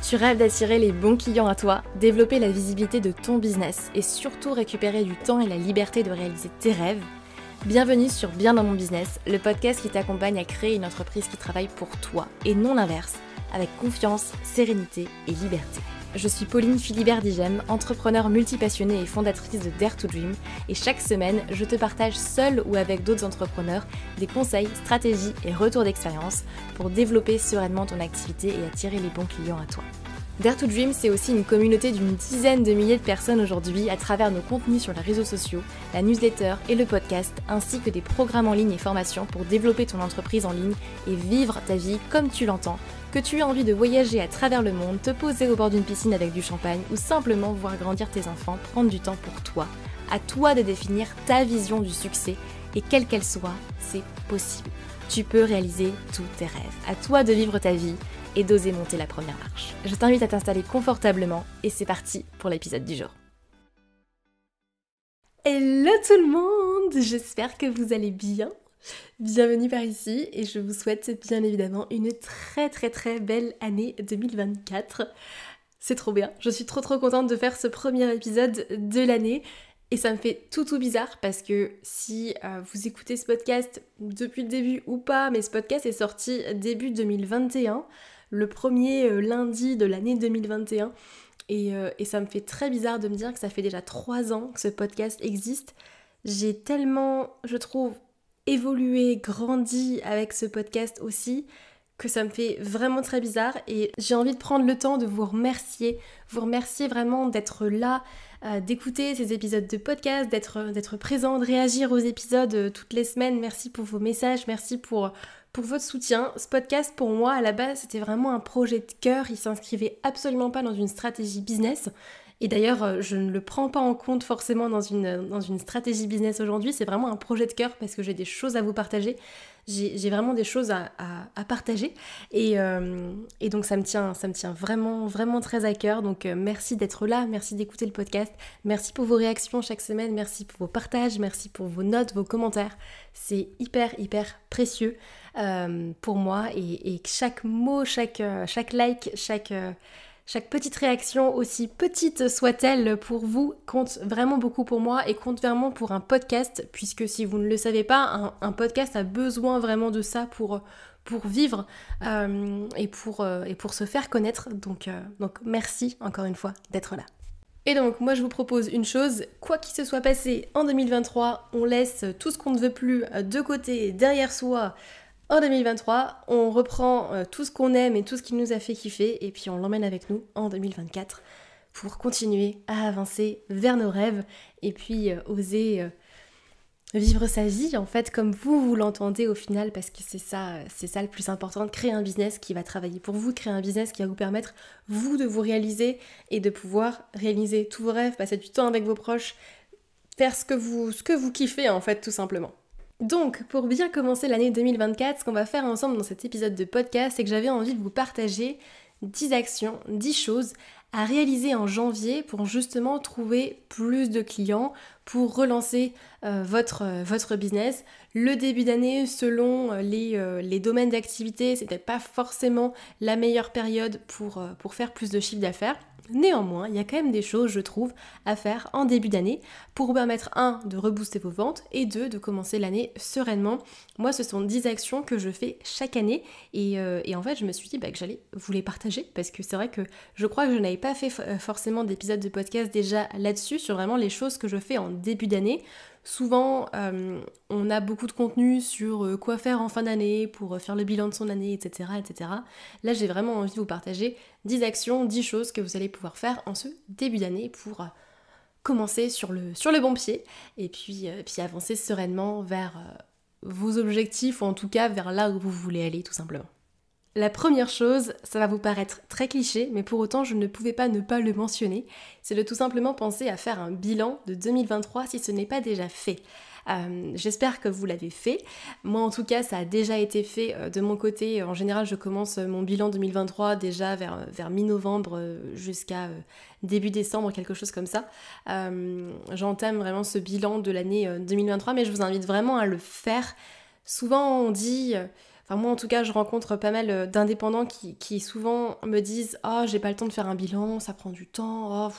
Tu rêves d'attirer les bons clients à toi, développer la visibilité de ton business et surtout récupérer du temps et la liberté de réaliser tes rêves? Bienvenue sur Bien dans mon business, le podcast qui t'accompagne à créer une entreprise qui travaille pour toi et non l'inverse, avec confiance, sérénité et liberté. Je suis Pauline Philibert-Digem, entrepreneur multipassionnée et fondatrice de Dare to Dream, et chaque semaine, je te partage seule ou avec d'autres entrepreneurs des conseils, stratégies et retours d'expérience pour développer sereinement ton activité et attirer les bons clients à toi. Dare to Dream, c'est aussi une communauté d'une dizaine de milliers de personnes aujourd'hui à travers nos contenus sur les réseaux sociaux, la newsletter et le podcast, ainsi que des programmes en ligne et formations pour développer ton entreprise en ligne et vivre ta vie comme tu l'entends, que tu aies envie de voyager à travers le monde, te poser au bord d'une piscine avec du champagne ou simplement voir grandir tes enfants, prendre du temps pour toi. À toi de définir ta vision du succès et quelle qu'elle soit, c'est possible. Tu peux réaliser tous tes rêves. À toi de vivre ta vie et d'oser monter la première marche. Je t'invite à t'installer confortablement et c'est parti pour l'épisode du jour. Hello tout le monde, j'espère que vous allez bien. Bienvenue par ici et je vous souhaite bien évidemment une très belle année 2024. C'est trop bien, je suis trop contente de faire ce premier épisode de l'année. Et ça me fait tout bizarre parce que si vous écoutez ce podcast depuis le début ou pas, mais ce podcast est sorti début 2021, le premier lundi de l'année 2021. Et ça me fait très bizarre de me dire que ça fait déjà 3 ans que ce podcast existe. J'ai tellement, je trouve, évolué, grandi avec ce podcast aussi, que ça me fait vraiment très bizarre. Et j'ai envie de prendre le temps de vous remercier vraiment d'être là, d'écouter ces épisodes de podcast, d'être présent, de réagir aux épisodes toutes les semaines. Merci pour vos messages, merci pour votre soutien. Ce podcast, pour moi, à la base, c'était vraiment un projet de cœur. Il s'inscrivait absolument pas dans une stratégie business. Et d'ailleurs, je ne le prends pas en compte forcément dans une stratégie business aujourd'hui. C'est vraiment un projet de cœur parce que j'ai des choses à vous partager. J'ai vraiment des choses à partager. Et donc, ça me tient vraiment très à cœur. Donc, merci d'être là. Merci d'écouter le podcast. Merci pour vos réactions chaque semaine. Merci pour vos partages. Merci pour vos notes, vos commentaires. C'est hyper précieux pour moi. Et chaque mot, chaque like, chaque petite réaction, aussi petite soit-elle pour vous, compte vraiment beaucoup pour moi et compte vraiment pour un podcast, puisque si vous ne le savez pas, un podcast a besoin vraiment de ça pour vivre et pour se faire connaître. Donc merci encore une fois d'être là. Et donc moi je vous propose une chose, quoi qu'il se soit passé en 2023, on laisse tout ce qu'on ne veut plus de côté, derrière soi. En 2023, on reprend tout ce qu'on aime et tout ce qui nous a fait kiffer et puis on l'emmène avec nous en 2024 pour continuer à avancer vers nos rêves et puis oser vivre sa vie en fait comme vous l'entendez au final, parce que c'est ça le plus important, de créer un business qui va travailler pour vous, créer un business qui va vous permettre vous de vous réaliser et de pouvoir réaliser tous vos rêves, passer du temps avec vos proches, faire ce que vous kiffez en fait tout simplement. Donc, pour bien commencer l'année 2024, ce qu'on va faire ensemble dans cet épisode de podcast, c'est que j'avais envie de vous partager 10 actions, 10 choses à réaliser en janvier pour justement trouver plus de clients, pour relancer votre business. Le début d'année, selon les domaines d'activité, c'était pas forcément la meilleure période pour faire plus de chiffre d'affaires. Néanmoins, il y a quand même des choses, je trouve, à faire en début d'année pour vous permettre, 1, de rebooster vos ventes et 2, de commencer l'année sereinement. Moi, ce sont 10 actions que je fais chaque année et en fait, je me suis dit que j'allais vous les partager parce que c'est vrai que je crois que je n'avais pas fait forcément d'épisode de podcast déjà là-dessus, sur vraiment les choses que je fais en début d'année. Souvent, on a beaucoup de contenu sur quoi faire en fin d'année pour faire le bilan de son année, etc. Là, j'ai vraiment envie de vous partager 10 actions, 10 choses que vous allez pouvoir faire en ce début d'année pour commencer sur le bon pied et puis avancer sereinement vers vos objectifs, ou en tout cas vers là où vous voulez aller tout simplement. La première chose, ça va vous paraître très cliché, mais pour autant je ne pouvais pas ne pas le mentionner, c'est de tout simplement penser à faire un bilan de 2023 si ce n'est pas déjà fait. J'espère que vous l'avez fait. Moi en tout cas ça a déjà été fait de mon côté. En général je commence mon bilan 2023 déjà vers mi-novembre jusqu'à début décembre, quelque chose comme ça. J'entame vraiment ce bilan de l'année 2023, mais je vous invite vraiment à le faire. Souvent on dit... Enfin moi en tout cas je rencontre pas mal d'indépendants qui souvent me disent « Oh j'ai pas le temps de faire un bilan, ça prend du temps,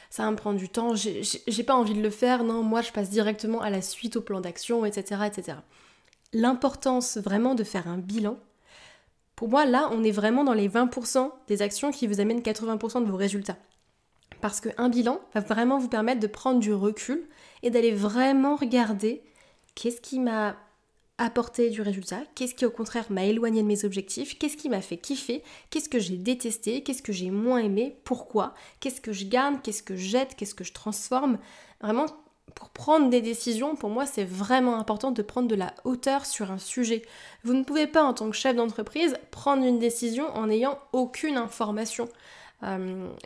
ça va me prendre du temps, j'ai pas envie de le faire, non moi je passe directement à la suite au plan d'action, etc. etc. » L'importance vraiment de faire un bilan, pour moi là on est vraiment dans les 20% des actions qui vous amènent 80% de vos résultats. Parce qu'un bilan va vraiment vous permettre de prendre du recul et d'aller vraiment regarder qu'est-ce qui m'a apporté du résultat, qu'est-ce qui au contraire m'a éloigné de mes objectifs, qu'est-ce qui m'a fait kiffer, qu'est-ce que j'ai détesté, qu'est-ce que j'ai moins aimé, pourquoi, qu'est-ce que je garde, qu'est-ce que je jette, qu'est-ce que je transforme. Vraiment, pour prendre des décisions, pour moi, c'est vraiment important de prendre de la hauteur sur un sujet. Vous ne pouvez pas, en tant que chef d'entreprise, prendre une décision en n'ayant aucune information.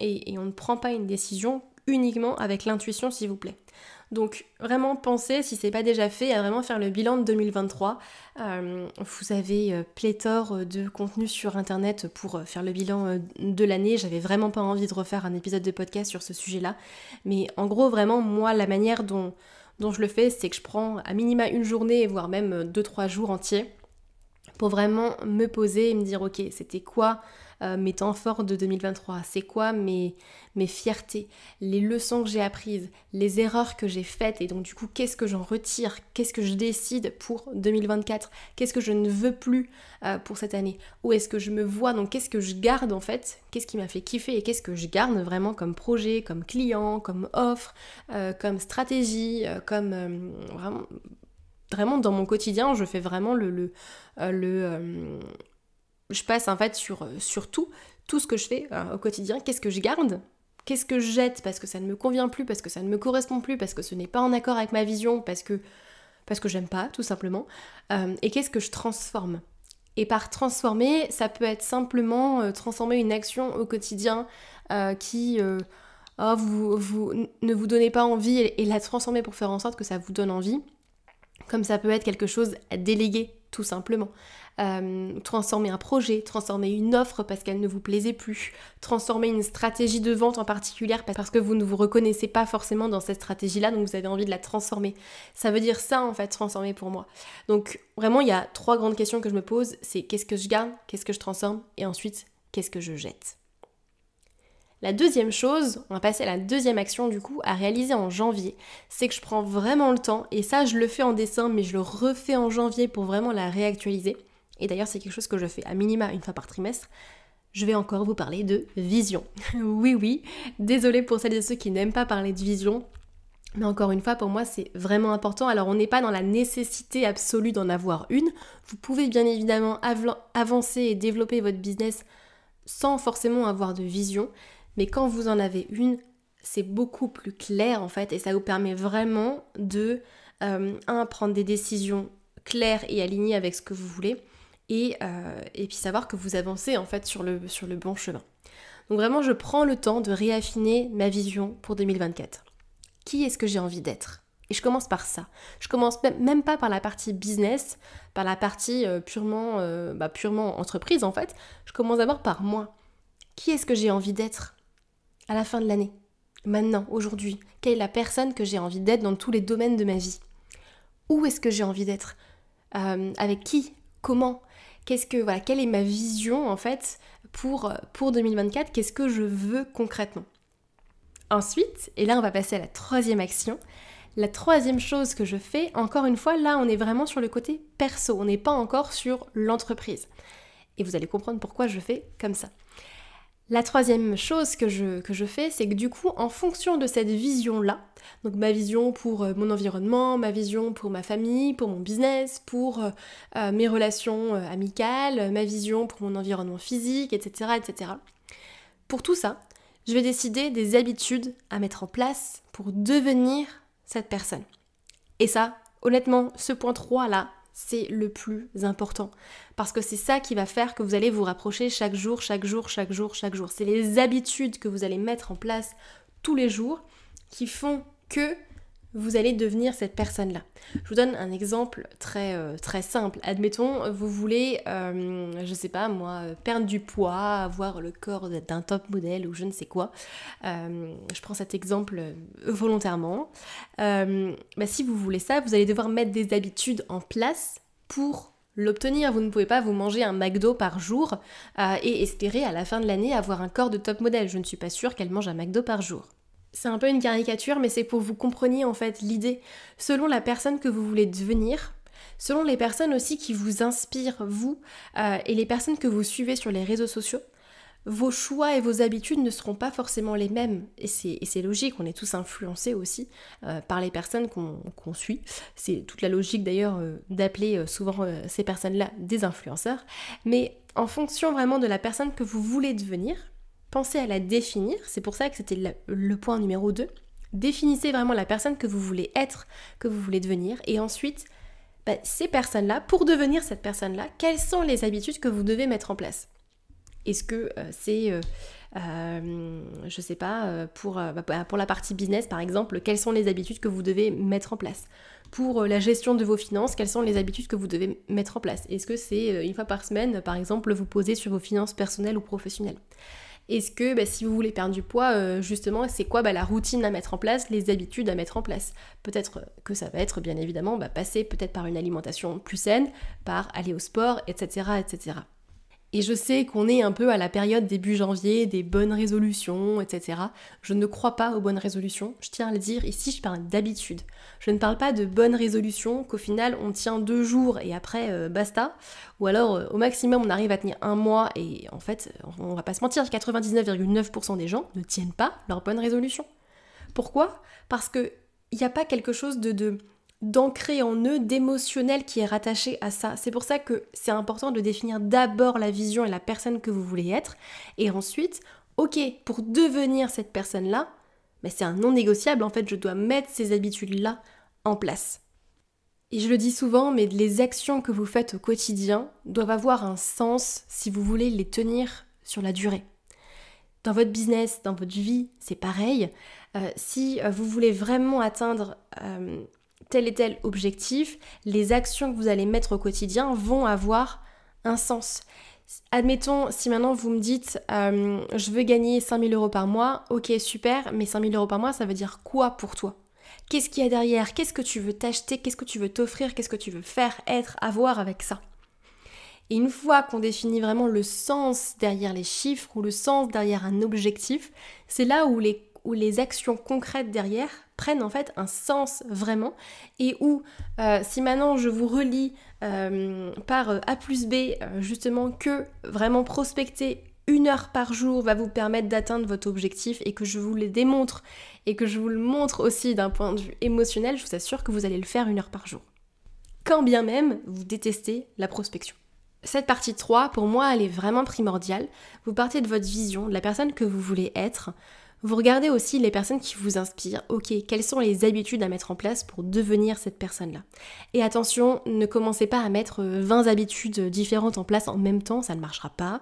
Et on ne prend pas une décision uniquement avec l'intuition, s'il vous plaît. Donc vraiment pensez, si c'est pas déjà fait, à vraiment faire le bilan de 2023. Vous avez pléthore de contenus sur internet pour faire le bilan de l'année. J'avais vraiment pas envie de refaire un épisode de podcast sur ce sujet-là. Mais en gros, vraiment, moi, la manière dont je le fais, c'est que je prends à minima une journée, voire même 2-3 jours entiers, pour vraiment me poser et me dire ok, c'était quoi mes temps forts de 2023, c'est quoi mes fiertés, les leçons que j'ai apprises, les erreurs que j'ai faites et donc du coup qu'est-ce que j'en retire, qu'est-ce que je décide pour 2024, qu'est-ce que je ne veux plus pour cette année, où est-ce que je me vois, donc qu'est-ce que je garde en fait, qu'est-ce qui m'a fait kiffer et qu'est-ce que je garde vraiment comme projet, comme client, comme offre, comme stratégie, comme vraiment dans mon quotidien, je fais vraiment je passe en fait sur tout ce que je fais au quotidien, qu'est-ce que je garde, qu'est-ce que je jette parce que ça ne me convient plus, parce que ça ne me correspond plus, parce que ce n'est pas en accord avec ma vision, parce que j'aime pas tout simplement, et qu'est-ce que je transforme. Et par transformer, ça peut être simplement transformer une action au quotidien qui vous ne vous donnez pas envie et la transformer pour faire en sorte que ça vous donne envie. Comme ça peut être quelque chose à déléguer, tout simplement. Transformer un projet, transformer une offre parce qu'elle ne vous plaisait plus, transformer une stratégie de vente en particulier parce que vous ne vous reconnaissez pas forcément dans cette stratégie-là, donc vous avez envie de la transformer. Ça veut dire ça, en fait, transformer pour moi. Donc, vraiment, il y a 3 grandes questions que je me pose, c'est qu'est-ce que je garde, qu'est-ce que je transforme, et ensuite, qu'est-ce que je jette. La deuxième chose, on va passer à la deuxième action du coup, à réaliser en janvier, c'est que je prends vraiment le temps, et ça je le fais en décembre, mais je le refais en janvier pour vraiment la réactualiser. Et d'ailleurs c'est quelque chose que je fais à minima une fois par trimestre. Je vais encore vous parler de vision. Oui, désolée pour celles et ceux qui n'aiment pas parler de vision, mais encore une fois pour moi c'est vraiment important. Alors on n'est pas dans la nécessité absolue d'en avoir une, vous pouvez bien évidemment avancer et développer votre business sans forcément avoir de vision. Mais quand vous en avez une, c'est beaucoup plus clair en fait et ça vous permet vraiment de prendre des décisions claires et alignées avec ce que vous voulez et puis savoir que vous avancez en fait sur le bon chemin. Donc vraiment je prends le temps de réaffiner ma vision pour 2024. Qui est-ce que j'ai envie d'être ? Et je commence par ça. Je commence même pas par la partie business, par la partie purement entreprise en fait. Je commence d'abord par moi. Qui est-ce que j'ai envie d'être à la fin de l'année, maintenant, aujourd'hui? Quelle est la personne que j'ai envie d'être dans tous les domaines de ma vie? Où est-ce que j'ai envie d'être? Avec qui? Comment? Quelle est ma vision en fait pour 2024? Qu'est-ce que je veux concrètement? Ensuite, et là on va passer à la troisième action. La troisième chose que je fais, encore une fois, là on est vraiment sur le côté perso, on n'est pas encore sur l'entreprise. Et vous allez comprendre pourquoi je fais comme ça. La troisième chose que je fais, c'est que du coup, en fonction de cette vision-là, donc ma vision pour mon environnement, ma vision pour ma famille, pour mon business, pour mes relations amicales, ma vision pour mon environnement physique, etc., etc. Pour tout ça, je vais décider des habitudes à mettre en place pour devenir cette personne. Et ça, honnêtement, ce point 3 là, c'est le plus important. Parce que c'est ça qui va faire que vous allez vous rapprocher chaque jour. C'est les habitudes que vous allez mettre en place tous les jours qui font que vous allez devenir cette personne-là. Je vous donne un exemple très simple. Admettons, vous voulez, perdre du poids, avoir le corps d'un top modèle ou je ne sais quoi. Je prends cet exemple volontairement. Si vous voulez ça, vous allez devoir mettre des habitudes en place pour l'obtenir. Vous ne pouvez pas vous manger un McDo par jour et espérer à la fin de l'année avoir un corps de top modèle. Je ne suis pas sûre qu'elle mange un McDo par jour. C'est un peu une caricature, mais c'est pour que vous compreniez en fait l'idée. Selon la personne que vous voulez devenir, selon les personnes aussi qui vous inspirent, vous, et les personnes que vous suivez sur les réseaux sociaux, vos choix et vos habitudes ne seront pas forcément les mêmes. Et c'est logique, on est tous influencés aussi par les personnes qu'on suit. C'est toute la logique d'ailleurs d'appeler souvent ces personnes-là des influenceurs. Mais en fonction vraiment de la personne que vous voulez devenir, pensez à la définir. C'est pour ça que c'était le point numéro 2. Définissez vraiment la personne que vous voulez être, que vous voulez devenir. Et ensuite, ces personnes-là, pour devenir cette personne-là, quelles sont les habitudes que vous devez mettre en place ? Est-ce que c'est, je sais pas, pour la partie business par exemple, quelles sont les habitudes que vous devez mettre en place ? Pour la gestion de vos finances, quelles sont les habitudes que vous devez mettre en place ? Est-ce que c'est une fois par semaine, par exemple, vous poser sur vos finances personnelles ou professionnelles ? Est-ce que si vous voulez perdre du poids, justement, c'est quoi la routine à mettre en place, les habitudes à mettre en place ? Peut-être que ça va être, bien évidemment, passer peut-être par une alimentation plus saine, par aller au sport, etc., etc. Et je sais qu'on est un peu à la période début janvier, des bonnes résolutions, etc. Je ne crois pas aux bonnes résolutions, je tiens à le dire, ici je parle d'habitude. Je ne parle pas de bonnes résolutions qu'au final on tient 2 jours et après basta. Ou alors au maximum on arrive à tenir 1 mois et en fait, on va pas se mentir, 99,9% des gens ne tiennent pas leurs bonnes résolutions. Pourquoi ? Parce qu'il n'y a pas quelque chose d'ancré en eux, d'émotionnel qui est rattaché à ça. C'est pour ça que c'est important de définir d'abord la vision et la personne que vous voulez être, et ensuite, ok, pour devenir cette personne-là, c'est un non négociable, en fait, je dois mettre ces habitudes-là en place. Et je le dis souvent, mais les actions que vous faites au quotidien doivent avoir un sens si vous voulez les tenir sur la durée. Dans votre business, dans votre vie, c'est pareil. Si vous voulez vraiment atteindre tel et tel objectif, les actions que vous allez mettre au quotidien vont avoir un sens. Admettons, si maintenant vous me dites je veux gagner 5 000 € par mois, ok super, mais 5 000 € par mois ça veut dire quoi pour toi ? Qu'est-ce qu'il y a derrière ? Qu'est-ce que tu veux t'acheter ? Qu'est-ce que tu veux t'offrir ? Qu'est-ce que tu veux faire, être, avoir avec ça ? Et une fois qu'on définit vraiment le sens derrière les chiffres ou le sens derrière un objectif, c'est là où les actions concrètes derrière prennent en fait un sens vraiment, et où si maintenant je vous relie par A plus B justement que vraiment prospecter 1 heure par jour va vous permettre d'atteindre votre objectif, et que je vous le démontre et que je vous le montre aussi d'un point de vue émotionnel, je vous assure que vous allez le faire 1 heure par jour. Quand bien même vous détestez la prospection. Cette partie 3, pour moi, elle est vraiment primordiale. Vous partez de votre vision, de la personne que vous voulez être. Vous regardez aussi les personnes qui vous inspirent. Ok, quelles sont les habitudes à mettre en place pour devenir cette personne-là ? Et attention, ne commencez pas à mettre 20 habitudes différentes en place en même temps, ça ne marchera pas.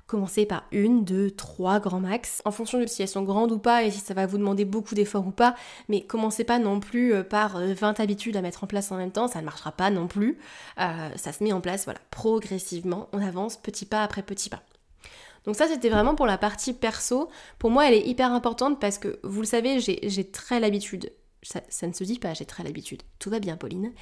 Commencez par 1, 2, 3 grand max, en fonction de si elles sont grandes ou pas et si ça va vous demander beaucoup d'efforts ou pas, mais commencez pas non plus par 20 habitudes à mettre en place en même temps, ça ne marchera pas non plus. Ça se met en place, progressivement, on avance petit pas après petit pas. Donc ça, c'était vraiment pour la partie perso. Pour moi, elle est hyper importante parce que, vous le savez, j'ai très l'habitude, ça ne se dit pas, j'ai très l'habitude, tout va bien Pauline,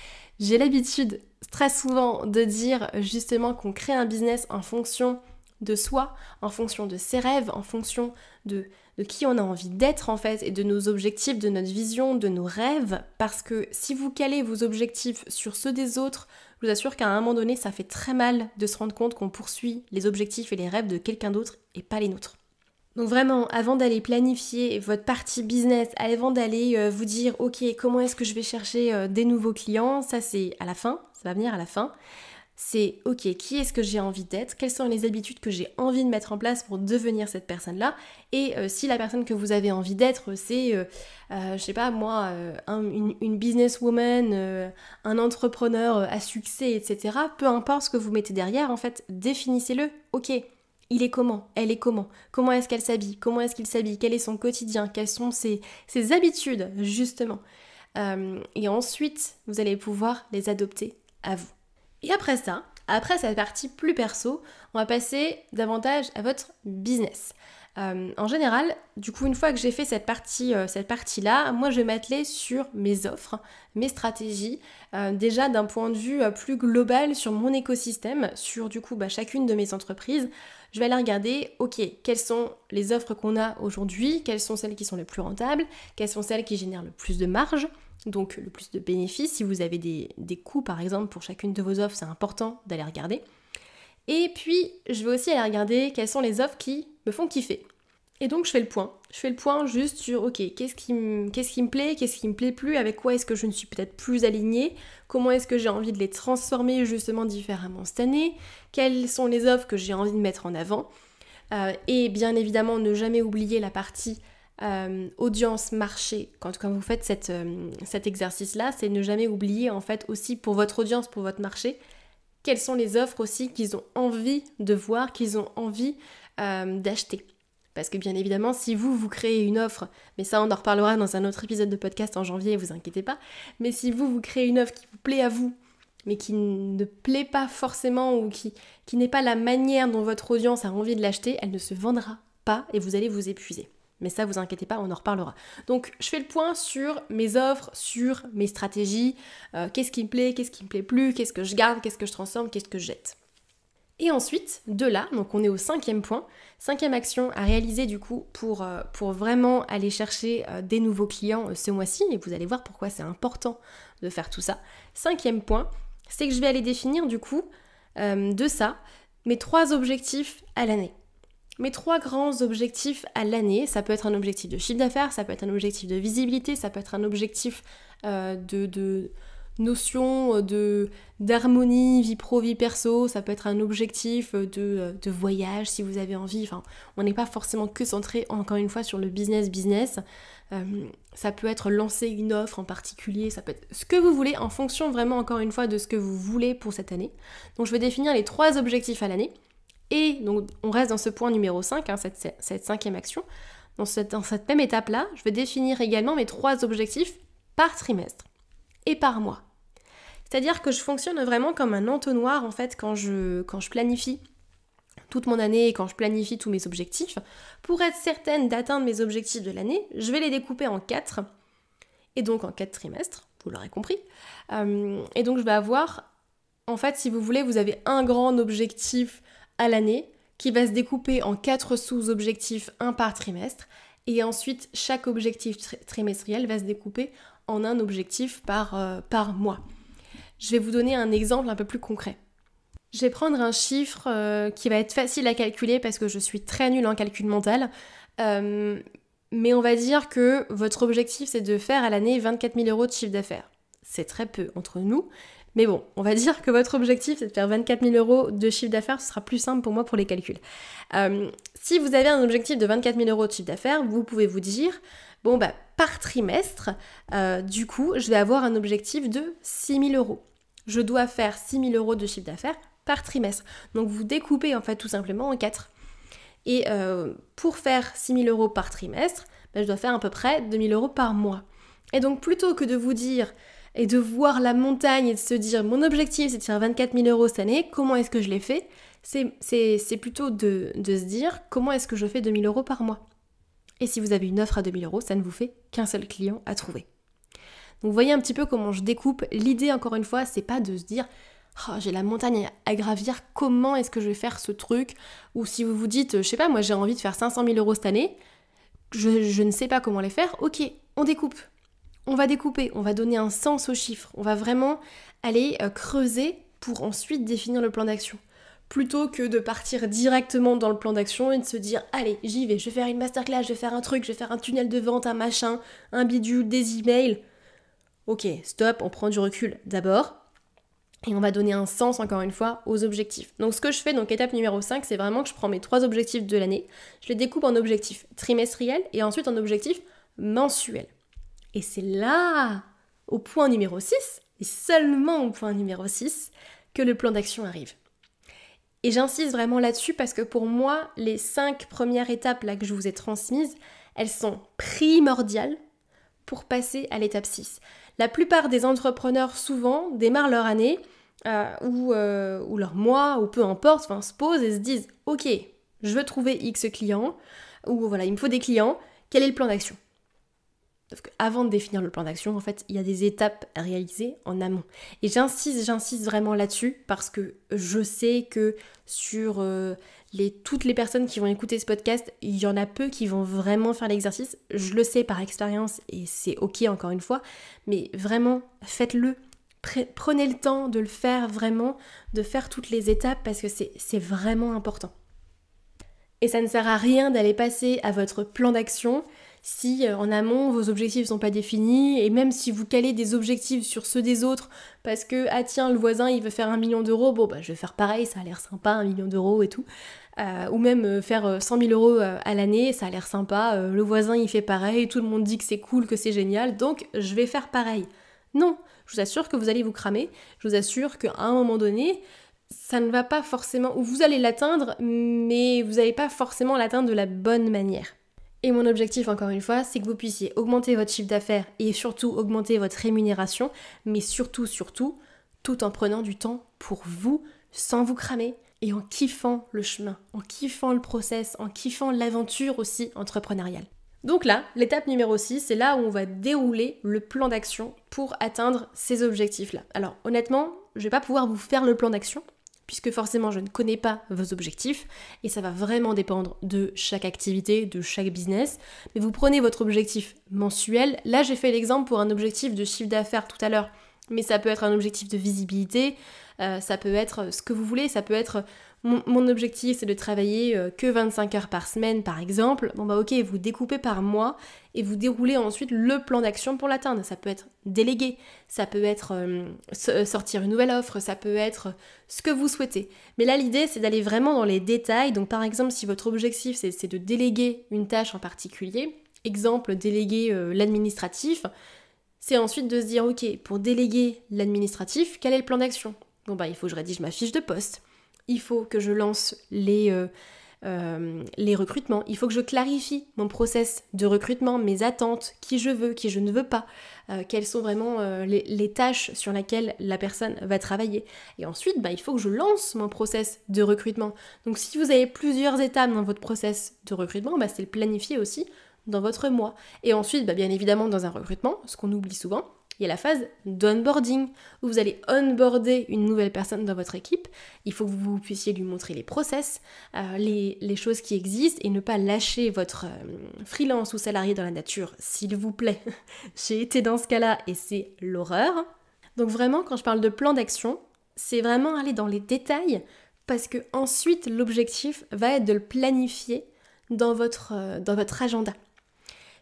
j'ai l'habitude très souvent de dire justement qu'on crée un business en fonction de soi, en fonction de ses rêves, en fonction de qui on a envie d'être en fait, et de nos objectifs, de notre vision, de nos rêves, parce que si vous calez vos objectifs sur ceux des autres, je vous assure qu'à un moment donné, ça fait très mal de se rendre compte qu'on poursuit les objectifs et les rêves de quelqu'un d'autre et pas les nôtres. Donc vraiment, avant d'aller planifier votre partie business, avant d'aller vous dire « Ok, comment est-ce que je vais chercher des nouveaux clients ?» Ça c'est à la fin, ça va venir à la fin. C'est « Ok, qui est-ce que j'ai envie d'être ? Quelles sont les habitudes que j'ai envie de mettre en place pour devenir cette personne-là ?» Et si la personne que vous avez envie d'être, c'est, je sais pas moi, une businesswoman, un entrepreneur à succès, etc. Peu importe ce que vous mettez derrière, en fait, définissez-le. Ok, il est comment ? Elle est comment ? Comment est-ce qu'elle s'habille ? Comment est-ce qu'il s'habille ? Quel est son quotidien ? Quelles sont ses habitudes, justement ? Et ensuite, vous allez pouvoir les adopter à vous. Et après ça, Après cette partie plus perso, on va passer davantage à votre business. En général, du coup, une fois que j'ai fait cette partie-là, moi je vais m'atteler sur mes offres, mes stratégies, déjà d'un point de vue plus global sur mon écosystème, sur du coup chacune de mes entreprises. Je vais aller regarder, ok, quelles sont les offres qu'on a aujourd'hui, quelles sont celles qui sont les plus rentables, quelles sont celles qui génèrent le plus de marge, donc le plus de bénéfices. Si vous avez des coûts par exemple pour chacune de vos offres, c'est important d'aller regarder. Et puis, je vais aussi aller regarder quelles sont les offres qui me font kiffer. Et donc, je fais le point. Je fais le point juste sur, ok, qu'est-ce qui me plaît, qu'est-ce qui me plaît plus, avec quoi est-ce que je ne suis peut-être plus alignée, comment est-ce que j'ai envie de les transformer justement différemment cette année, quelles sont les offres que j'ai envie de mettre en avant. Et bien évidemment, ne jamais oublier la partie audience marché. Quand vous faites cet exercice-là, c'est ne jamais oublier en fait aussi pour votre audience, pour votre marché, quelles sont les offres aussi qu'ils ont envie de voir, qu'ils ont envie d'acheter. Parce que bien évidemment, si vous créez une offre, mais ça on en reparlera dans un autre épisode de podcast en janvier, vous inquiétez pas, mais si vous créez une offre qui vous plaît à vous, mais qui ne plaît pas forcément ou qui n'est pas la manière dont votre audience a envie de l'acheter, elle ne se vendra pas et vous allez vous épuiser. Mais ça, vous inquiétez pas, on en reparlera. Donc, je fais le point sur mes offres, sur mes stratégies, qu'est-ce qui me plaît plus, qu'est-ce que je garde, qu'est-ce que je transforme, qu'est-ce que je jette. Et ensuite, de là, donc on est au 5e point, 5e action à réaliser du coup pour vraiment aller chercher des nouveaux clients ce mois-ci, et vous allez voir pourquoi c'est important de faire tout ça. 5e point, c'est que je vais aller définir du coup de ça mes 3 objectifs à l'année. Mes 3 grands objectifs à l'année, ça peut être un objectif de chiffre d'affaires, ça peut être un objectif de visibilité, ça peut être un objectif de notion d'harmonie, vie pro, vie perso, ça peut être un objectif de voyage si vous avez envie. Enfin, on n'est pas forcément que centré encore une fois sur le business. Ça peut être lancer une offre en particulier, ça peut être ce que vous voulez en fonction vraiment encore une fois de ce que vous voulez pour cette année. Donc je vais définir les 3 objectifs à l'année. Et donc on reste dans ce point numéro 5, cette 5e action. Dans cette même étape-là, je vais définir également mes 3 objectifs par trimestre et par mois. C'est-à-dire que je fonctionne vraiment comme un entonnoir en fait quand je planifie toute mon année et quand je planifie tous mes objectifs. Pour être certaine d'atteindre mes objectifs de l'année, je vais les découper en 4 et donc en 4 trimestres, vous l'aurez compris. Et donc je vais avoir, en fait si vous voulez, vous avez un grand objectif à l'année qui va se découper en 4 sous-objectifs, un par trimestre, et ensuite chaque objectif trimestriel va se découper en un objectif par mois. Je vais vous donner un exemple un peu plus concret. Je vais prendre un chiffre qui va être facile à calculer parce que je suis très nulle en calcul mental, mais on va dire que votre objectif c'est de faire à l'année 24 000 € de chiffre d'affaires. C'est très peu entre nous, mais bon, on va dire que votre objectif c'est de faire 24 000 € de chiffre d'affaires, ce sera plus simple pour moi pour les calculs. Si vous avez un objectif de 24 000 € de chiffre d'affaires, vous pouvez vous dire, bon par trimestre, du coup, je vais avoir un objectif de 6 000 €. Je dois faire 6 000 € de chiffre d'affaires par trimestre. Donc vous découpez en fait tout simplement en 4. Et pour faire 6 000 € par trimestre, je dois faire à peu près 2 000 € par mois. Et donc plutôt que de vous dire et de voir la montagne et de se dire mon objectif c'est de faire 24 000 € cette année, comment est-ce que je l'ai fait, c'est plutôt de se dire comment est-ce que je fais 2 000 € par mois. Et si vous avez une offre à 2 000 €, ça ne vous fait qu'un seul client à trouver. Donc vous voyez un petit peu comment je découpe. L'idée encore une fois, c'est pas de se dire oh, j'ai la montagne à gravir, comment est-ce que je vais faire ce truc? Ou si vous vous dites, je sais pas, moi j'ai envie de faire 500 000 € cette année, je ne sais pas comment les faire, ok, on découpe. On va découper, on va donner un sens aux chiffres, on va vraiment aller creuser pour ensuite définir le plan d'action. Plutôt que de partir directement dans le plan d'action et de se dire allez, j'y vais, je vais faire une masterclass, je vais faire un truc, je vais faire un tunnel de vente, un machin, un bidule, des emails. Ok, stop, on prend du recul d'abord et on va donner un sens encore une fois aux objectifs. Donc ce que je fais, donc étape numéro 5, c'est vraiment que je prends mes 3 objectifs de l'année, je les découpe en objectifs trimestriels et ensuite en objectifs mensuels. Et c'est là, au point numéro 6, et seulement au point numéro 6, que le plan d'action arrive. Et j'insiste vraiment là-dessus parce que pour moi, les 5 premières étapes là que je vous ai transmises, elles sont primordiales pour passer à l'étape 6. La plupart des entrepreneurs, souvent, démarrent leur année ou leur mois, ou peu importe, enfin se posent et se disent « Ok, je veux trouver X clients, ou voilà, il me faut des clients, quel est le plan d'action ?» Parce qu'avant de définir le plan d'action, en fait, il y a des étapes à réaliser en amont. Et j'insiste vraiment là-dessus parce que je sais que sur toutes les personnes qui vont écouter ce podcast, il y en a peu qui vont vraiment faire l'exercice. Je le sais par expérience et c'est ok encore une fois, mais vraiment, faites-le. Prenez le temps de le faire vraiment, de faire toutes les étapes parce que c'est vraiment important. Et ça ne sert à rien d'aller passer à votre plan d'action si en amont vos objectifs ne sont pas définis, et même si vous calez des objectifs sur ceux des autres parce que ah tiens le voisin il veut faire 1 million d'euros, bon bah je vais faire pareil, ça a l'air sympa 1 million d'euros et tout, ou même faire 100 000 euros à l'année, ça a l'air sympa, le voisin il fait pareil, tout le monde dit que c'est cool, que c'est génial, donc je vais faire pareil. Non, je vous assure que vous allez vous cramer, je vous assure qu'à un moment donné, ça ne va pas forcément, ou vous allez l'atteindre, mais vous n'allez pas forcément l'atteindre de la bonne manière. Et mon objectif, encore une fois, c'est que vous puissiez augmenter votre chiffre d'affaires et surtout augmenter votre rémunération, mais surtout, tout en prenant du temps pour vous, sans vous cramer, et en kiffant le chemin, en kiffant le process, en kiffant l'aventure aussi entrepreneuriale. Donc là, l'étape numéro 6, c'est là où on va dérouler le plan d'action pour atteindre ces objectifs-là. Alors honnêtement, je ne vais pas pouvoir vous faire le plan d'action, puisque forcément je ne connais pas vos objectifs, et ça va vraiment dépendre de chaque activité, de chaque business. Mais vous prenez votre objectif mensuel. Là, j'ai fait l'exemple pour un objectif de chiffre d'affaires tout à l'heure, mais ça peut être un objectif de visibilité, ça peut être ce que vous voulez, ça peut être mon objectif c'est de travailler que 25 heures par semaine par exemple. Bon bah ok, vous découpez par mois et vous déroulez ensuite le plan d'action pour l'atteindre. Ça peut être déléguer, ça peut être sortir une nouvelle offre, ça peut être ce que vous souhaitez. Mais là l'idée c'est d'aller vraiment dans les détails. Donc par exemple si votre objectif c'est de déléguer une tâche en particulier, exemple déléguer l'administratif, c'est ensuite de se dire ok, pour déléguer l'administratif, quel est le plan d'action ? Bon bah il faut que je rédige ma fiche de poste. Il faut que je lance les recrutements. Il faut que je clarifie mon process de recrutement, mes attentes, qui je veux, qui je ne veux pas, quelles sont vraiment les tâches sur lesquelles la personne va travailler. Et ensuite, il faut que je lance mon process de recrutement. Donc si vous avez plusieurs étapes dans votre process de recrutement, c'est le planifier aussi dans votre mois. Et ensuite, bien évidemment, dans un recrutement, ce qu'on oublie souvent, il y a la phase d'onboarding, où vous allez onboarder une nouvelle personne dans votre équipe. Il faut que vous puissiez lui montrer les process, les choses qui existent, et ne pas lâcher votre freelance ou salarié dans la nature, s'il vous plaît. J'ai été dans ce cas-là et c'est l'horreur. Donc vraiment, quand je parle de plan d'action, c'est vraiment aller dans les détails, parce que ensuite l'objectif va être de le planifier dans votre agenda.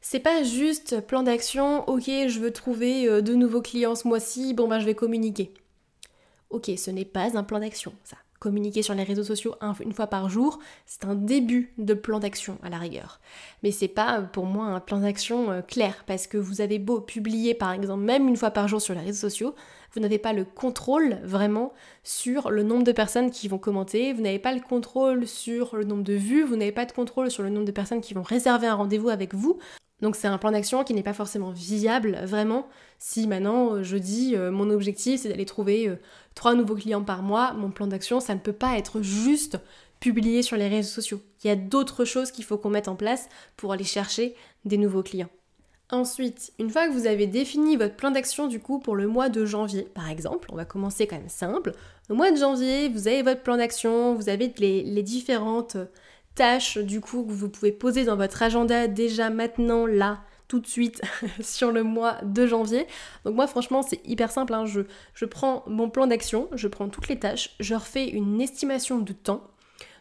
C'est pas juste plan d'action, ok, je veux trouver de nouveaux clients ce mois-ci, je vais communiquer. Ok, ce n'est pas un plan d'action, ça. Communiquer sur les réseaux sociaux une fois par jour, c'est un début de plan d'action à la rigueur. Mais c'est pas pour moi un plan d'action clair, parce que vous avez beau publier par exemple même une fois par jour sur les réseaux sociaux, vous n'avez pas le contrôle vraiment sur le nombre de personnes qui vont commenter, vous n'avez pas le contrôle sur le nombre de vues, vous n'avez pas de contrôle sur le nombre de personnes qui vont réserver un rendez-vous avec vous. Donc c'est un plan d'action qui n'est pas forcément viable, vraiment. Si maintenant je dis mon objectif c'est d'aller trouver 3 nouveaux clients par mois, mon plan d'action ça ne peut pas être juste publié sur les réseaux sociaux. Il y a d'autres choses qu'il faut qu'on mette en place pour aller chercher des nouveaux clients. Ensuite, une fois que vous avez défini votre plan d'action du coup pour le mois de janvier, par exemple, on va commencer quand même simple. Au mois de janvier, vous avez votre plan d'action, vous avez les différentes tâches du coup que vous pouvez poser dans votre agenda déjà maintenant, là, tout de suite, sur le mois de janvier. Donc moi franchement c'est hyper simple, hein. Je prends mon plan d'action, je prends toutes les tâches, je refais une estimation de temps.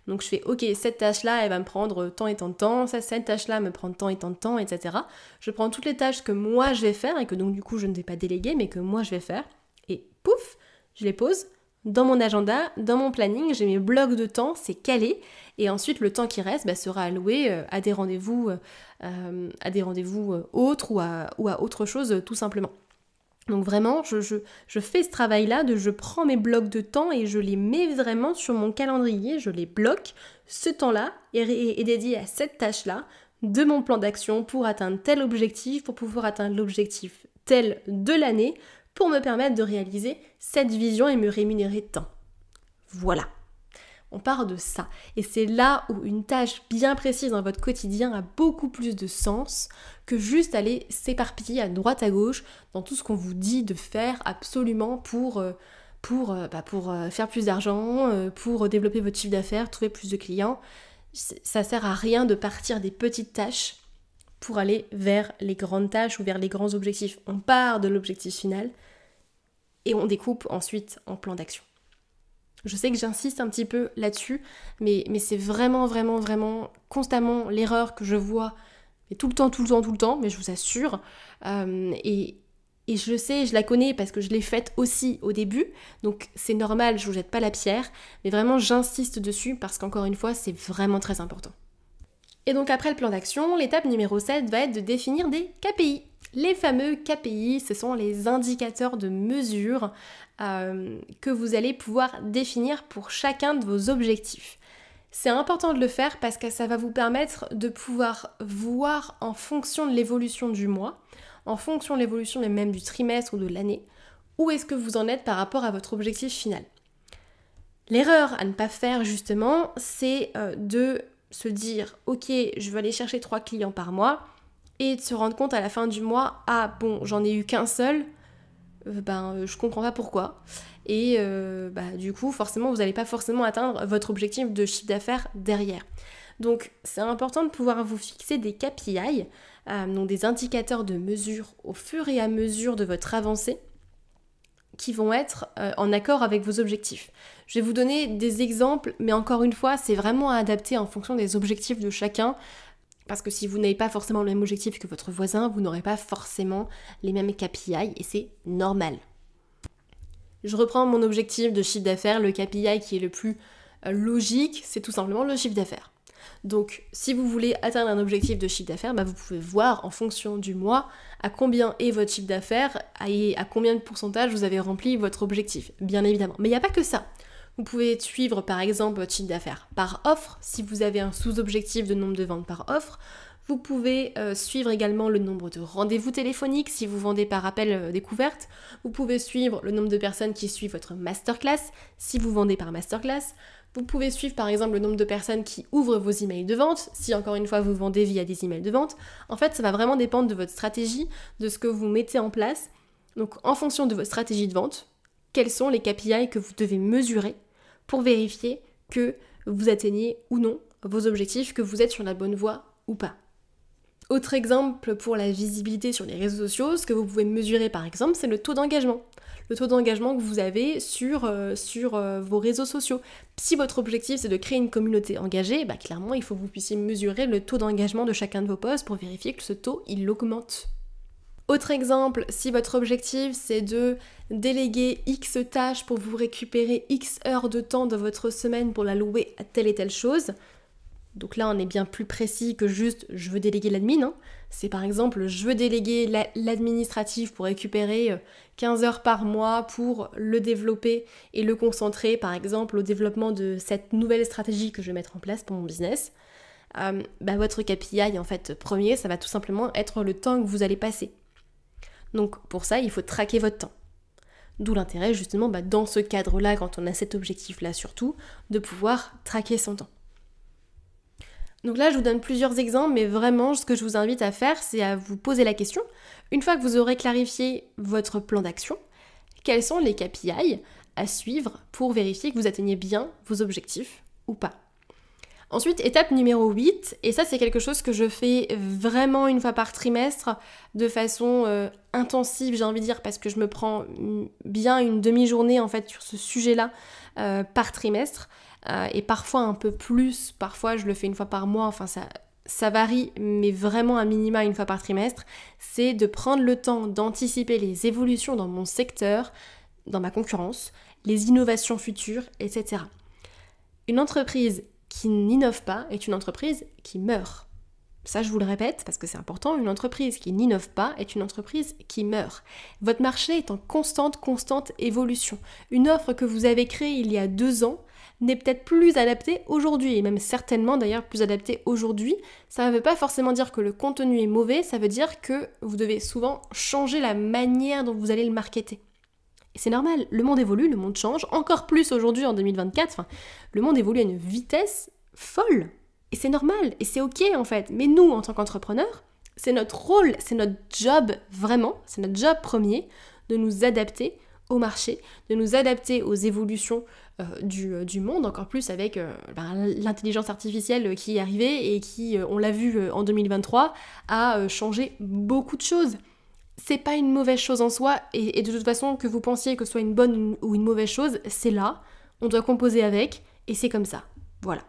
Donc je fais ok, cette tâche-là elle va me prendre tant et tant de temps, cette tâche-là me prend tant et tant de temps, etc. Je prends toutes les tâches que moi je vais faire et que donc du coup je ne vais pas déléguer mais que moi je vais faire. Et pouf, je les pose dans mon agenda, dans mon planning, j'ai mes blocs de temps, c'est calé, et ensuite le temps qui reste sera alloué à des rendez-vous autres ou à autre chose tout simplement. Donc vraiment, je fais ce travail-là je prends mes blocs de temps et je les mets vraiment sur mon calendrier, je les bloque. Ce temps-là est dédié à cette tâche-là de mon plan d'action pour atteindre tel objectif, pour pouvoir atteindre l'objectif tel de l'année, pour me permettre de réaliser cette vision et me rémunérer tant. Voilà. On part de ça. Et c'est là où une tâche bien précise dans votre quotidien a beaucoup plus de sens que juste aller s'éparpiller à droite à gauche dans tout ce qu'on vous dit de faire absolument pour faire plus d'argent, pour développer votre chiffre d'affaires, trouver plus de clients. Ça sert à rien de partir des petites tâches pour aller vers les grandes tâches ou vers les grands objectifs. On part de l'objectif final et on découpe ensuite en plan d'action. Je sais que j'insiste un petit peu là-dessus, mais c'est vraiment constamment l'erreur que je vois, et tout le temps, mais je vous assure. Et je sais, je la connais parce que je l'ai faite aussi au début, donc c'est normal, je vous jette pas la pierre, mais vraiment j'insiste dessus parce qu'encore une fois, c'est vraiment très important. Et donc après le plan d'action, l'étape numéro 7 va être de définir des KPI. Les fameux KPI, ce sont les indicateurs de mesure que vous allez pouvoir définir pour chacun de vos objectifs. C'est important de le faire parce que ça va vous permettre de pouvoir voir en fonction de l'évolution du mois, en fonction de l'évolution même du trimestre ou de l'année, où est-ce que vous en êtes par rapport à votre objectif final. L'erreur à ne pas faire justement, c'est de se dire « Ok, je vais aller chercher 3 clients par mois » et de se rendre compte à la fin du mois « Ah bon, j'en ai eu qu'un seul ». Je comprends pas pourquoi. Et du coup, forcément, vous n'allez pas forcément atteindre votre objectif de chiffre d'affaires derrière. Donc, c'est important de pouvoir vous fixer des KPI, donc des indicateurs de mesure au fur et à mesure de votre avancée, qui vont être en accord avec vos objectifs. Je vais vous donner des exemples, mais encore une fois, c'est vraiment à adapter en fonction des objectifs de chacun. Parce que si vous n'avez pas forcément le même objectif que votre voisin, vous n'aurez pas forcément les mêmes KPI et c'est normal. Je reprends mon objectif de chiffre d'affaires, le KPI qui est le plus logique, c'est tout simplement le chiffre d'affaires. Donc si vous voulez atteindre un objectif de chiffre d'affaires, vous pouvez voir en fonction du mois à combien est votre chiffre d'affaires et à combien de pourcentage vous avez rempli votre objectif, bien évidemment. Mais il n'y a pas que ça. Vous pouvez suivre par exemple votre chiffre d'affaires par offre, si vous avez un sous-objectif de nombre de ventes par offre. Vous pouvez suivre également le nombre de rendez-vous téléphoniques si vous vendez par appel découverte. Vous pouvez suivre le nombre de personnes qui suivent votre masterclass si vous vendez par masterclass. Vous pouvez suivre par exemple le nombre de personnes qui ouvrent vos emails de vente si encore une fois vous vendez via des emails de vente. En fait, ça va vraiment dépendre de votre stratégie, de ce que vous mettez en place. Donc en fonction de votre stratégie de vente, quels sont les KPI que vous devez mesurer pour vérifier que vous atteignez ou non vos objectifs, que vous êtes sur la bonne voie ou pas. Autre exemple pour la visibilité sur les réseaux sociaux, ce que vous pouvez mesurer par exemple, c'est le taux d'engagement. Le taux d'engagement que vous avez sur vos réseaux sociaux. Si votre objectif c'est de créer une communauté engagée, clairement il faut que vous puissiez mesurer le taux d'engagement de chacun de vos posts pour vérifier que ce taux il augmente. Autre exemple, si votre objectif c'est de déléguer X tâches pour vous récupérer X heures de temps de votre semaine pour la louer à telle et telle chose, donc là on est bien plus précis que juste je veux déléguer l'admin, c'est par exemple je veux déléguer l'administratif pour récupérer 15 heures par mois pour le développer et le concentrer par exemple au développement de cette nouvelle stratégie que je vais mettre en place pour mon business. Votre KPI en fait premier, ça va tout simplement être le temps que vous allez passer. Donc pour ça, il faut traquer votre temps. D'où l'intérêt justement dans ce cadre-là, quand on a cet objectif-là surtout, de pouvoir traquer son temps. Donc là, je vous donne plusieurs exemples, mais vraiment, ce que je vous invite à faire, c'est à vous poser la question, une fois que vous aurez clarifié votre plan d'action, quels sont les KPI à suivre pour vérifier que vous atteignez bien vos objectifs ou pas. Ensuite, étape numéro 8, et ça c'est quelque chose que je fais vraiment une fois par trimestre de façon intensive, j'ai envie de dire, parce que je me prends bien une demi-journée en fait sur ce sujet-là par trimestre, et parfois un peu plus, parfois je le fais une fois par mois, enfin ça varie, mais vraiment un minima une fois par trimestre, c'est de prendre le temps d'anticiper les évolutions dans mon secteur, dans ma concurrence, les innovations futures, etc. Une entreprise qui n'innove pas est une entreprise qui meurt. Ça, je vous le répète parce que c'est important, une entreprise qui n'innove pas est une entreprise qui meurt. Votre marché est en constante évolution. Une offre que vous avez créée il y a 2 ans n'est peut-être plus adaptée aujourd'hui, et même certainement d'ailleurs plus adaptée aujourd'hui. Ça ne veut pas forcément dire que le contenu est mauvais, ça veut dire que vous devez souvent changer la manière dont vous allez le marketer. Et c'est normal, le monde évolue, le monde change, encore plus aujourd'hui en 2024, enfin, le monde évolue à une vitesse folle. Et c'est normal, et c'est ok en fait. Mais nous, en tant qu'entrepreneurs, c'est notre rôle, c'est notre job vraiment, c'est notre job premier de nous adapter au marché, de nous adapter aux évolutions du monde, encore plus avec l'intelligence artificielle qui est arrivée et qui, on l'a vu en 2023, a changé beaucoup de choses. C'est pas une mauvaise chose en soi, et de toute façon, que vous pensiez que ce soit une bonne ou une mauvaise chose, c'est là, on doit composer avec, et c'est comme ça. Voilà.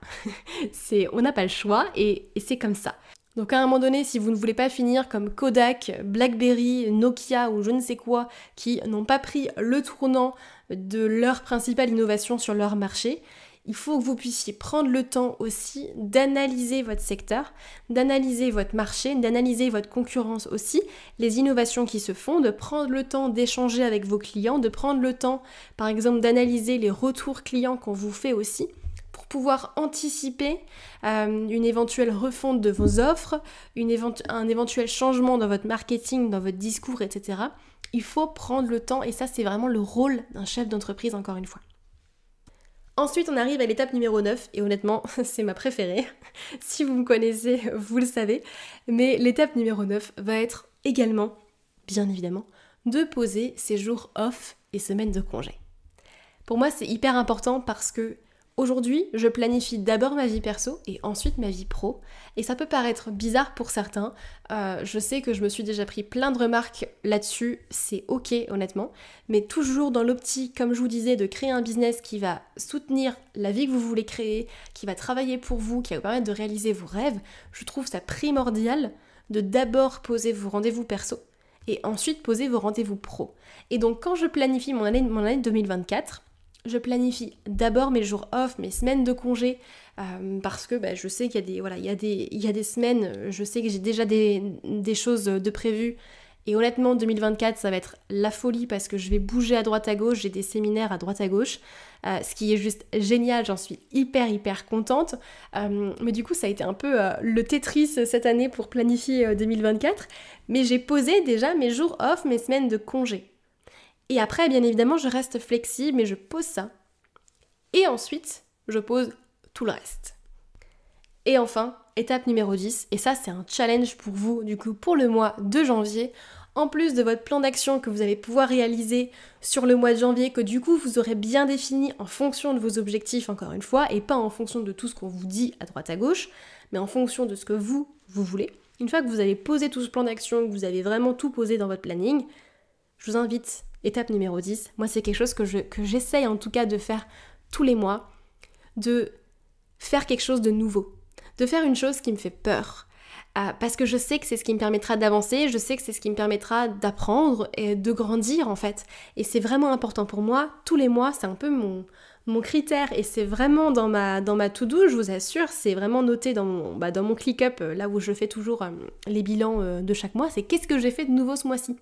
On n'a pas le choix, et c'est comme ça. Donc à un moment donné, si vous ne voulez pas finir comme Kodak, BlackBerry, Nokia ou je ne sais quoi, qui n'ont pas pris le tournant de leur principale innovation sur leur marché, il faut que vous puissiez prendre le temps aussi d'analyser votre secteur, d'analyser votre marché, d'analyser votre concurrence aussi, les innovations qui se font, de prendre le temps d'échanger avec vos clients, de prendre le temps, par exemple, d'analyser les retours clients qu'on vous fait aussi, pour pouvoir anticiper une éventuelle refonte de vos offres, un éventuel changement dans votre marketing, dans votre discours, etc. Il faut prendre le temps, et ça c'est vraiment le rôle d'un chef d'entreprise, encore une fois. Ensuite, on arrive à l'étape numéro 9, et honnêtement, c'est ma préférée. Si vous me connaissez, vous le savez. Mais l'étape numéro 9 va être également, bien évidemment, de poser ses jours off et semaines de congé. Pour moi, c'est hyper important parce que aujourd'hui, je planifie d'abord ma vie perso et ensuite ma vie pro. Et ça peut paraître bizarre pour certains. Je sais que je me suis déjà pris plein de remarques là-dessus. C'est ok, honnêtement. Mais toujours dans l'optique, comme je vous disais, de créer un business qui va soutenir la vie que vous voulez créer, qui va travailler pour vous, qui va vous permettre de réaliser vos rêves, je trouve ça primordial de d'abord poser vos rendez-vous perso et ensuite poser vos rendez-vous pro. Et donc, quand je planifie mon année 2024, je planifie d'abord mes jours off, mes semaines de congé, parce que je sais qu'il y a des semaines, je sais que j'ai déjà des choses de prévues. Et honnêtement, 2024, ça va être la folie parce que je vais bouger à droite à gauche, j'ai des séminaires à droite à gauche, ce qui est juste génial, j'en suis hyper contente. Mais du coup, ça a été un peu le Tetris cette année pour planifier 2024. Mais j'ai posé déjà mes jours off, mes semaines de congé. Et après, bien évidemment, je reste flexible, mais je pose ça. Et ensuite, je pose tout le reste. Et enfin, étape numéro 10, et ça c'est un challenge pour vous, du coup, pour le mois de janvier, en plus de votre plan d'action que vous allez pouvoir réaliser sur le mois de janvier, que du coup vous aurez bien défini en fonction de vos objectifs, encore une fois, et pas en fonction de tout ce qu'on vous dit à droite à gauche, mais en fonction de ce que vous voulez. Une fois que vous avez posé tout ce plan d'action, que vous avez vraiment tout posé dans votre planning, je vous invite, étape numéro 10, moi c'est quelque chose que j'essaye en tout cas de faire tous les mois, de faire quelque chose de nouveau, de faire une chose qui me fait peur. Parce que je sais que c'est ce qui me permettra d'avancer, je sais que c'est ce qui me permettra d'apprendre et de grandir en fait. Et c'est vraiment important pour moi, tous les mois, c'est un peu mon critère et c'est vraiment dans ma to-do, je vous assure, c'est vraiment noté dans mon ClickUp, là où je fais toujours les bilans de chaque mois, c'est qu'est-ce que j'ai fait de nouveau ce mois-ci.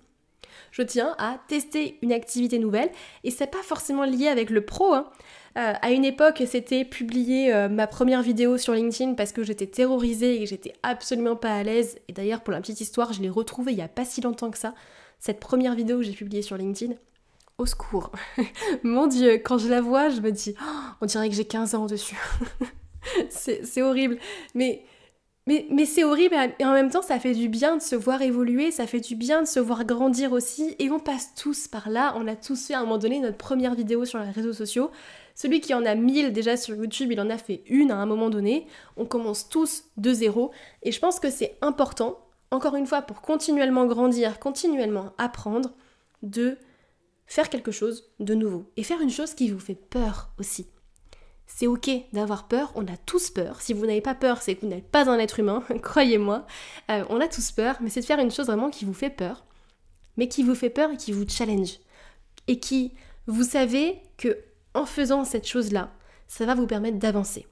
Je tiens à tester une activité nouvelle et c'est pas forcément lié avec le pro. À une époque, c'était publier ma première vidéo sur LinkedIn parce que j'étais terrorisée et que j'étais absolument pas à l'aise. Et d'ailleurs, pour la petite histoire, je l'ai retrouvée il y a pas si longtemps que ça, cette première vidéo que j'ai publiée sur LinkedIn. Au secours. Mon Dieu, quand je la vois, je me dis, on dirait que j'ai 15 ans dessus. c'est horrible. Mais c'est horrible et en même temps ça fait du bien de se voir évoluer, ça fait du bien de se voir grandir aussi et on passe tous par là, on a tous fait à un moment donné notre première vidéo sur les réseaux sociaux. Celui qui en a 1000 déjà sur YouTube, il en a fait une à un moment donné, on commence tous de zéro et je pense que c'est important, encore une fois pour continuellement grandir, continuellement apprendre, de faire quelque chose de nouveau et faire une chose qui vous fait peur aussi. C'est ok d'avoir peur, on a tous peur. Si vous n'avez pas peur, c'est que vous n'êtes pas un être humain, croyez-moi. On a tous peur, mais c'est de faire une chose vraiment qui vous fait peur, mais qui vous fait peur et qui vous challenge. Et qui, vous savez que en faisant cette chose-là, ça va vous permettre d'avancer.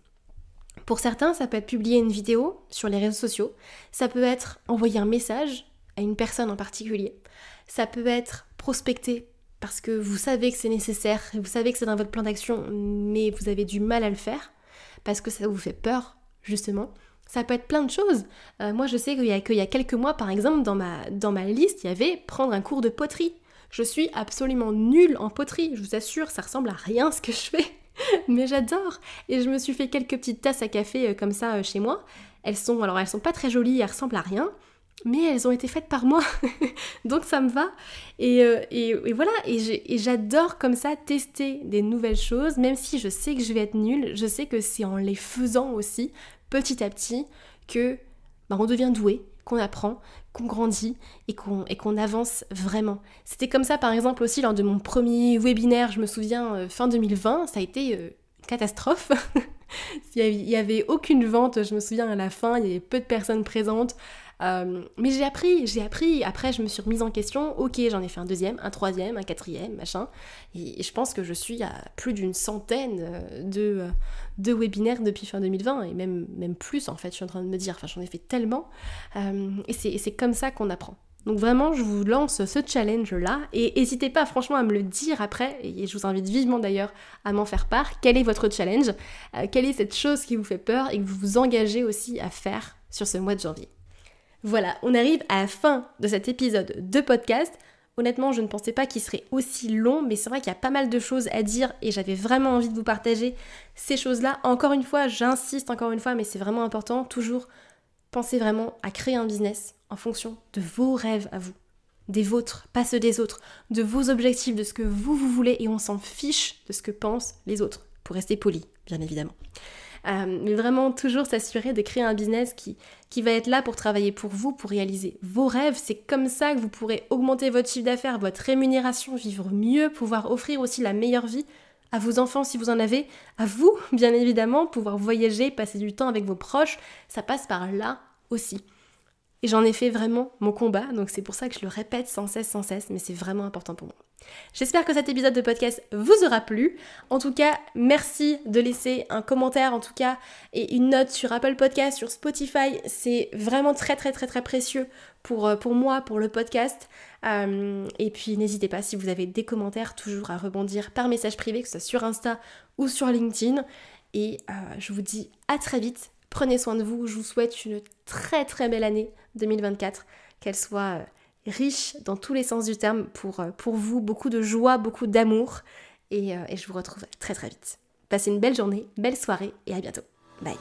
Pour certains, ça peut être publier une vidéo sur les réseaux sociaux, ça peut être envoyer un message à une personne en particulier, ça peut être prospecter parce que vous savez que c'est nécessaire, vous savez que c'est dans votre plan d'action, mais vous avez du mal à le faire, parce que ça vous fait peur, justement. Ça peut être plein de choses. Moi, je sais qu'il y a quelques mois, par exemple, dans ma liste, il y avait prendre un cours de poterie. Je suis absolument nulle en poterie, je vous assure, ça ressemble à rien ce que je fais. Mais j'adore. Et je me suis fait quelques petites tasses à café comme ça chez moi. Elles sont pas très jolies, elles ressemblent à rien, mais elles ont été faites par moi. Donc ça me va. Et voilà, et j'adore comme ça tester des nouvelles choses, même si je sais que je vais être nulle, je sais que c'est en les faisant aussi, petit à petit, que on devient doué, qu'on apprend, qu'on grandit et qu'on avance vraiment. C'était comme ça par exemple aussi lors de mon premier webinaire, je me souviens, fin 2020, ça a été une catastrophe. Il y avait aucune vente, je me souviens à la fin, il y avait peu de personnes présentes. Mais j'ai appris, après je me suis remise en question, ok j'en ai fait un deuxième, un troisième, un quatrième, machin, et je pense que je suis à plus d'une centaine de webinaires depuis fin 2020, et même plus en fait, je suis en train de me dire, enfin j'en ai fait tellement, et c'est comme ça qu'on apprend. Donc vraiment, je vous lance ce challenge-là, et n'hésitez pas franchement à me le dire après, et je vous invite vivement d'ailleurs à m'en faire part, quel est votre challenge, quelle est cette chose qui vous fait peur, et que vous vous engagez aussi à faire sur ce mois de janvier. Voilà, on arrive à la fin de cet épisode de podcast. Honnêtement, je ne pensais pas qu'il serait aussi long, mais c'est vrai qu'il y a pas mal de choses à dire et j'avais vraiment envie de vous partager ces choses-là. Encore une fois, j'insiste encore une fois, mais c'est vraiment important, toujours pensez vraiment à créer un business en fonction de vos rêves à vous, des vôtres, pas ceux des autres, de vos objectifs, de ce que vous voulez, et on s'en fiche de ce que pensent les autres, pour rester poli, bien évidemment. Mais vraiment toujours s'assurer de créer un business qui va être là pour travailler pour vous, pour réaliser vos rêves. C'est comme ça que vous pourrez augmenter votre chiffre d'affaires, votre rémunération, vivre mieux, pouvoir offrir aussi la meilleure vie à vos enfants si vous en avez, à vous bien évidemment, pouvoir voyager, passer du temps avec vos proches, ça passe par là aussi. Et j'en ai fait vraiment mon combat, donc c'est pour ça que je le répète sans cesse, mais c'est vraiment important pour moi. J'espère que cet épisode de podcast vous aura plu. En tout cas, merci de laisser un commentaire en tout cas et une note sur Apple Podcast, sur Spotify. C'est vraiment très précieux pour moi, pour le podcast. Et puis n'hésitez pas, si vous avez des commentaires, toujours à rebondir par message privé, que ce soit sur Insta ou sur LinkedIn. Et je vous dis à très vite. Prenez soin de vous. Je vous souhaite une très belle année 2024. Qu'elle soit riche dans tous les sens du terme pour vous, beaucoup de joie, beaucoup d'amour, et je vous retrouve très vite. Passez une belle journée, belle soirée, et à bientôt. Bye.